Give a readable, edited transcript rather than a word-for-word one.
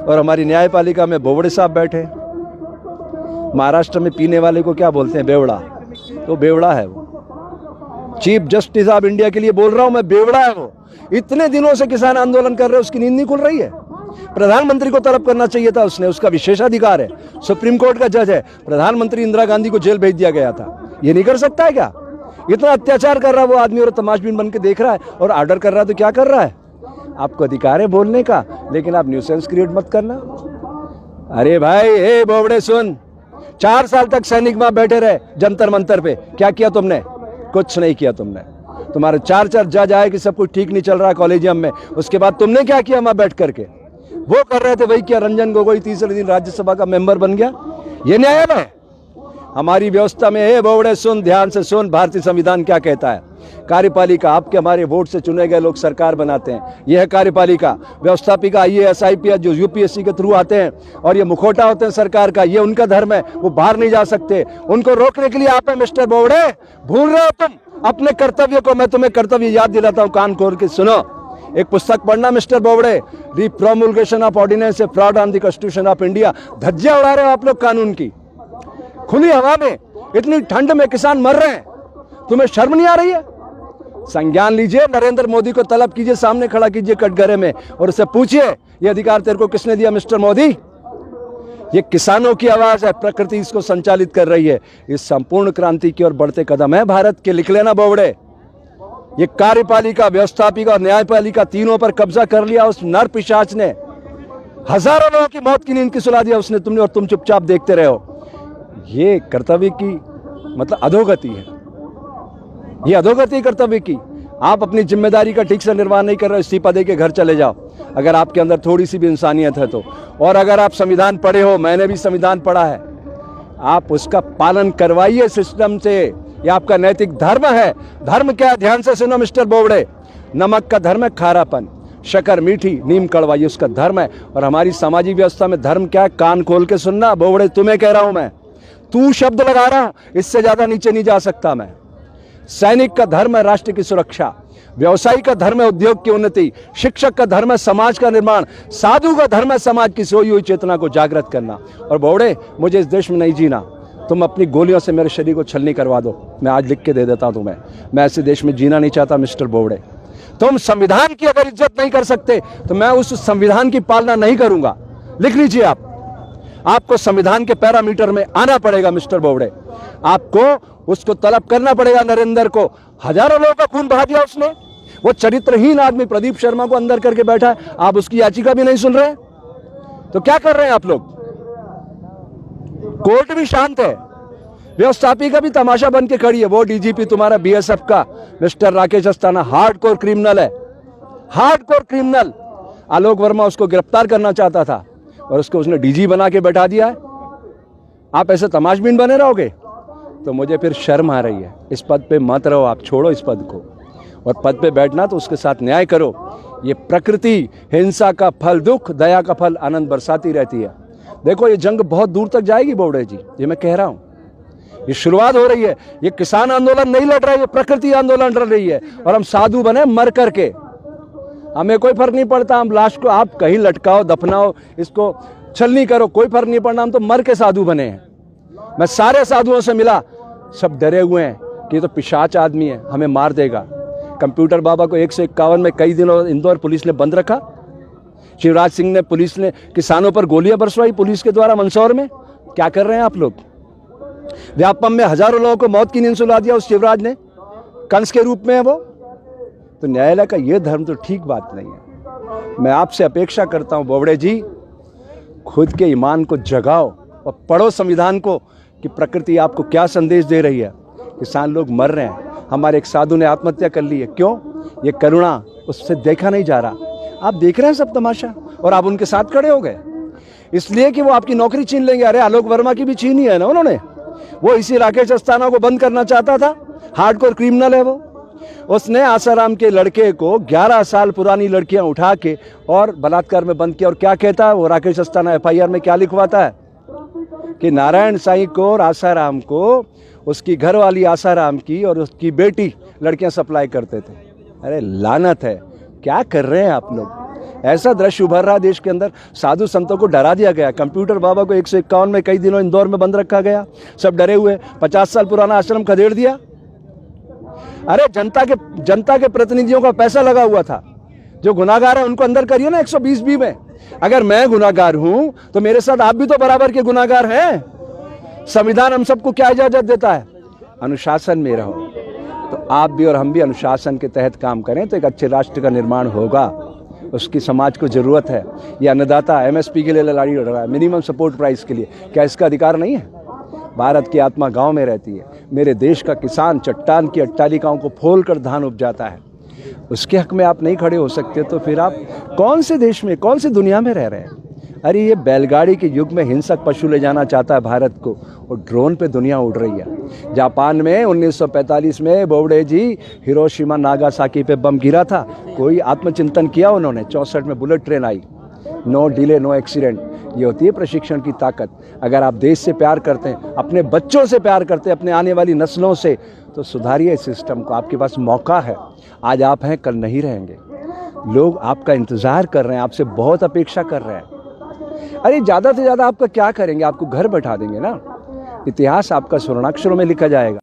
और हमारी न्यायपालिका में बोबड़े साहब बैठे। महाराष्ट्र में पीने वाले को क्या बोलते हैं? बेवड़ा। तो बेवड़ा है वो। चीफ जस्टिस ऑफ इंडिया के लिए बोल रहा हूं मैं, बेवड़ा है वो। इतने दिनों से किसान आंदोलन कर रहे हैं, उसकी नींद नहीं खुल रही है। प्रधानमंत्री को तलब करना चाहिए था उसने, उसका विशेषाधिकार है, सुप्रीम कोर्ट का जज है। प्रधानमंत्री इंदिरा गांधी को जेल भेज दिया गया था, ये नहीं कर सकता है क्या? इतना अत्याचार कर रहा है वो आदमी और तमाशबीन बन के देख रहा है और ऑर्डर कर रहा है। तो क्या कर रहा है? आपको अधिकार है बोलने का, लेकिन आप न्यूसेंस क्रिएट मत करना। अरे भाई, हे बोबड़े सुन, 4 साल तक सैनिक वहां बैठे रहे जंतर मंतर पे, क्या किया तुमने? कुछ नहीं किया तुमने। तुम्हारे 4 जज आए कि सब कुछ ठीक नहीं चल रहा कॉलेजियम में, उसके बाद तुमने क्या किया? वहां बैठ करके वो कर रहे थे वही किया। रंजन गोगोई तीसरे दिन राज्यसभा का मेंबर बन गया। ये न्याय है हमारी व्यवस्था में? हे बोबड़े सुन, ध्यान से सुन, भारतीय संविधान क्या कहता है। कार्यपालिका आपके हमारे वोट से चुने गए लोग सरकार बनाते हैं, यह है कार्यपालिका। व्यवस्थापिका IAS IPS जो UPSC के थ्रू आते हैं और ये मुखौटा होते हैं सरकार का, ये उनका धर्म है, वो बाहर नहीं जा सकते। उनको रोकने के लिए आप है मिस्टर बोबड़े। भूल रहे हो तुम अपने कर्तव्य को। मैं तुम्हें कर्तव्य याद दिलाता हूं, कान खोल के सुनो। एक पुस्तक पढ़ना mister Bobde, the promulgation of ordinance a fraud on the constitution of India. धज्जियां उड़ा रहे हो आप लोग कानून की, खुली हवा में, इतनी ठंड में किसान मर रहे हैं, तुम्हें शर्म नहीं आ रही है? संज्ञान लीजिए, नरेंद्र मोदी को तलब कीजिए, सामने खड़ा कीजिए कटघरे में और उससे पूछिए ये अधिकार तेरे को किसने दिया मिस्टर मोदी? ये किसानों की आवाज है, प्रकृति इसको संचालित कर रही है। इस संपूर्ण क्रांति की ओर बढ़ते कदम है भारत के। लिख लेना बोबड़े, ये कार्यपालिका, व्यवस्थापिका और न्यायपालिका तीनों पर कब्जा कर लिया उस नर पिशाच ने। हजारों लोगों की मौत की नींद की सुला दिया उसने, तुमने, और तुम चुपचाप देखते रहे हो। ये कर्तव्य की मतलब अधोगति है, ये अधोगति कर्तव्य की। आप अपनी जिम्मेदारी का ठीक से निर्वाह नहीं कर रहे हो, इस्तीफा दे के घर चले जाओ अगर आपके अंदर थोड़ी सी भी इंसानियत है तो। और अगर आप संविधान पढ़े हो, मैंने भी संविधान पढ़ा है, आप उसका पालन करवाइए सिस्टम से। ये आपका नैतिक धर्म है। धर्म क्या है? ध्यान से सुनो मिस्टर बोबड़े, नमक का धर्म है खारापन, शक्कर मीठी, नीम कड़वा, ये उसका धर्म है। और हमारी सामाजिक व्यवस्था में धर्म क्या है? कान खोल के सुनना बोबड़े, तुम्हें कह रहा हूं मैं, तू शब्द लगा रहा हूं, इससे ज्यादा नीचे नहीं जा सकता मैं। सैनिक का धर्म है राष्ट्र की सुरक्षा, व्यवसायी का धर्म है उद्योग की उन्नति, शिक्षक का धर्म है समाज का निर्माण, साधु का धर्म है समाज की सोई हुई चेतना को जागृत करना। और बोबड़े, मुझे इस देश में नहीं जीना, तुम अपनी गोलियों से मेरे शरीर को छलनी करवा दो, मैं आज लिख के दे देता हूं तुम्हें। मैं ऐसे देश में जीना नहीं चाहता मिस्टर बोबड़े। तुम संविधान की अगर इज्जत नहीं कर सकते तो मैं उस संविधान की पालना नहीं करूंगा। लिख लीजिए आप, आपको संविधान के पैरामीटर में आना पड़ेगा मिस्टर बोबड़े। आपको उसको तलब करना पड़ेगा नरेंद्र को। हजारों लोगों का खून बहा दिया उसने। वो चरित्रहीन आदमी प्रदीप शर्मा को अंदर करके बैठा है, आप उसकी याचिका भी नहीं सुन रहे। तो क्या कर रहे हैं आप लोग? कोर्ट भी शांत है, व्यवस्थापिका भी तमाशा बन के खड़ी है। वो DGP तुम्हारा BSF का mister Rakesh Asthana hardcore criminal है, हार्डकोर क्रिमिनल। आलोक वर्मा उसको गिरफ्तार करना चाहता था और उसको उसने DG बना के बैठा दिया है। आप ऐसे तमाशबीन बने रहोगे तो मुझे फिर शर्म आ रही है। इस पद पे मत रहो आप, छोड़ो इस पद को, और पद पे बैठना तो उसके साथ न्याय करो। ये प्रकृति हिंसा का फल दुख, दया का फल आनंद बरसाती रहती है। देखो ये जंग बहुत दूर तक जाएगी बोबड़े जी, ये मैं कह रहा हूं। ये शुरुआत हो रही है। ये किसान आंदोलन नहीं लड़ रहा है, ये प्रकृति आंदोलन लड़ रही है। और हम साधु बने मर करके, हमें कोई फर्क नहीं पड़ता। हम लाश को आप कहीं लटकाओ, दफनाओ, इसको छलनी करो, कोई फर्क नहीं पड़ना। हम तो मर के साधु बने हैं। मैं सारे साधुओं से मिला, सब डरे हुए हैं कि ये तो पिशाच आदमी है, हमें मार देगा। कंप्यूटर बाबा को 151 में कई दिनों इंदौर पुलिस ने बंद रखा। शिवराज सिंह ने, पुलिस ने किसानों पर गोलियां बरसवाई पुलिस के द्वारा मंदसौर में। क्या कर रहे हैं आप लोग? व्यापम में हजारों लोगों को मौत की नींद सुला दिया उस शिवराज ने, कंस के रूप में है वो। तो न्यायालय का ये धर्म तो ठीक बात नहीं है। मैं आपसे अपेक्षा करता हूं बोबड़े जी, खुद के ईमान को जगाओ और पढ़ो संविधान को कि प्रकृति आपको क्या संदेश दे रही है। किसान लोग मर रहे हैं, हमारे एक साधु ने आत्महत्या कर ली है। क्यों? ये करुणा उससे देखा नहीं जा रहा। आप देख रहे हैं सब तमाशा और आप उनके साथ खड़े हो गए इसलिए कि वो आपकी नौकरी छीन लेंगे। अरे आलोक वर्मा की भी छीनी है ना उन्होंने। वो इसी राकेश अस्थाना को बंद करना चाहता था, हार्डकोर क्रिमिनल है वो। उसने आसाराम के लड़के को 11 साल पुरानी लड़कियां उठा के और बलात्कार में बंद किया। और क्या कहता है वो राकेश अस्थाना FIR में क्या लिखवाता है कि नारायण साईं को और आसाराम को, उसकी घरवाली आसाराम की और उसकी बेटी लड़कियां सप्लाई करते थे। अरे लानत है, क्या कर रहे हैं आप लोग? ऐसा दृश्य उभर रहा देश के अंदर, साधु संतों को डरा दिया गया। कंप्यूटर बाबा को 151 में कई दिनों इंदौर में बंद रखा गया, सब डरे हुए। 50 साल पुराना आश्रम खदेड़ दिया। अरे जनता के प्रतिनिधियों का पैसा लगा हुआ था। जो गुनाहगार है उनको अंदर करिए ना 120B में। अगर मैं गुनाहगार हूं तो मेरे साथ आप भी तो बराबर के गुनाहगार हैं। संविधान हम सबको क्या इजाजत देता है? अनुशासन में रहो। तो आप भी और हम भी अनुशासन के तहत काम करें तो एक अच्छे राष्ट्र का निर्माण होगा। उसकी समाज को जरूरत है। ये अन्नदाता MSP के लिए लड़ाई लड़ रहा है, मिनिमम सपोर्ट प्राइस के लिए। क्या इसका अधिकार नहीं है? भारत की आत्मा गांव में रहती है। मेरे देश का किसान चट्टान की अट्टालिकाओं को फोल कर धान उपजाता है। उसके हक में आप नहीं खड़े हो सकते तो फिर आप कौन से देश में, कौन सी दुनिया में रह रहे हैं? अरे ये बैलगाड़ी के युग में हिंसक पशु ले जाना चाहता है भारत को, और ड्रोन पे दुनिया उड़ रही है। जापान में 1945 में बोबडे जी हिरोशिमा नागासाकी पे बम गिरा था। कोई आत्मचिंतन किया उन्होंने? 64 में बुलेट ट्रेन आई, नो डिले नो एक्सीडेंट। ये होती है प्रशिक्षण की ताकत। अगर आप देश से प्यार करते हैं, अपने बच्चों से प्यार करते हैं, अपने आने वाली नस्लों से, तो सुधारिए इस सिस्टम को। आपके पास मौका है। आज आप हैं, कल नहीं रहेंगे। लोग आपका इंतजार कर रहे हैं, आपसे बहुत अपेक्षा कर रहे हैं। अरे ज़्यादा से ज़्यादा आपका क्या करेंगे? आपको घर बैठा देंगे ना। इतिहास आपका स्वर्णाक्षरों में लिखा जाएगा।